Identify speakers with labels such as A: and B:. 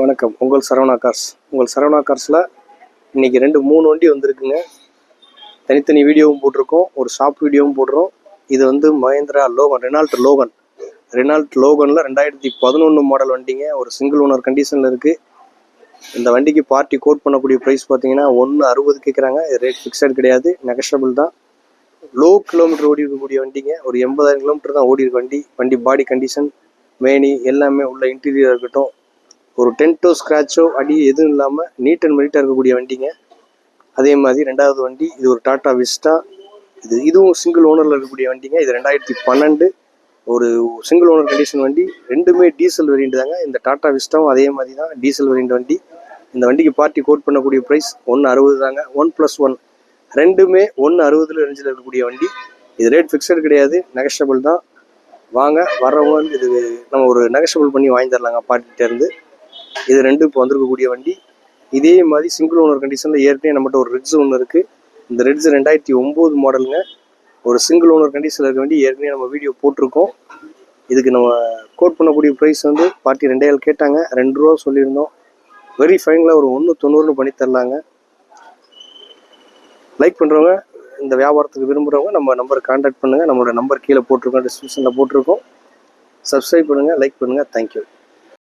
A: வணக்கம். உங்கள் சரவணா கார்ஸ். உங்கள் சரவணா கார்ஸில் இன்றைக்கி 3 வண்டி வந்திருக்குங்க. தனித்தனி வீடியோவும் போட்டிருக்கோம், ஒரு ஷாப் வீடியோவும் போடுறோம். இது வந்து மஹேந்திரா லோகன், ரெனால்ட் லோகனில் 2011 மாடல் வண்டிங்க. ஒரு சிங்கிள் ஓனர் கண்டிஷனில் இருக்குது. இந்த வண்டிக்கு பார்ட்டி கோட் பண்ணக்கூடிய ப்ரைஸ் பார்த்தீங்கன்னா 1.60 கேட்குறாங்க. ரேட் ஃபிக்ஸட் கிடையாது, நெகஷபிள் தான். லோ கிலோமீட்டர் ஓடி இருக்கக்கூடிய வண்டிங்க. ஒரு 80,000 கிலோமீட்டர் தான் ஓடி இருக்க வண்டி பாடி கண்டிஷன், மேனி எல்லாமே உள்ள இன்டீரியர் இருக்கட்டும், ஒரு டென்ட்டோ ஸ்க்ராச்சோ அடி எதுவும் இல்லாமல் நீட் அண்ட் மெரிட்டாக இருக்கக்கூடிய வண்டிங்க. அதே மாதிரி ரெண்டாவது வண்டி, இது ஒரு டாடா விஸ்டா. இதுவும் சிங்கிள் ஓனரில் இருக்கக்கூடிய வண்டிங்க. இது 2012 ஒரு சிங்கிள் ஓனர் கண்டிஷன் வண்டி. ரெண்டுமே டீசல் வேரியண்ட் தாங்க. இந்த டாடா விஸ்டாவும் அதே மாதிரி தான், டீசல் வேரியண்ட் வண்டி. இந்த வண்டிக்கு பார்ட்டி கோட் பண்ணக்கூடிய ப்ரைஸ் 1.60 தாங்க. 1+1 ரெண்டுமே 1.60 ரேஞ்சில் இருக்கக்கூடிய வண்டி. இது ரேட் ஃபிக்ஸட் கிடையாது, நெகஷபிள் தான். வாங்க, வர்றவங்க இது நம்ம ஒரு நெகஷபிள் பண்ணி வாங்கி தரலாங்க பார்ட்டிகிட்டேருந்து. இது ரெண்டும் இப்போ வந்திருக்கக்கூடிய வண்டி. இதே மாதிரி சிங்கிள் ஓனர் கண்டிஷனில் ஏற்கனவே நம்மகிட்ட ஒரு ரெட்ஸ் ஒன்று இருக்குது. இந்த ரெட்ஸ் 2009 மாடலுங்க. ஒரு சிங்கிள் ஓனர் கண்டிஷனில் இருக்க வண்டி ஏற்கனவே நம்ம வீடியோ போட்டிருக்கோம். இதுக்கு நம்ம கோட் பண்ணக்கூடிய ப்ரைஸ் வந்து பார்ட்டி 2,000 கேட்டாங்க, 2 ரூபா சொல்லியிருந்தோம். வெரி ஃபைனலாக ஒரு 1.90 பண்ணி தரலாங்க. லைக் பண்ணுறவங்க, இந்த வியாபாரத்துக்கு விரும்புகிறவங்க நம்ம நம்பருக்கு கான்டாக்ட் பண்ணுங்கள். நம்மளோட நம்பர் கீழே போட்டிருக்கோம், டிஸ்கிரிப்ஷனில் போட்டிருக்கோம். சப்ஸ்கிரைப் பண்ணுங்கள், லைக் பண்ணுங்கள். தேங்க்யூ.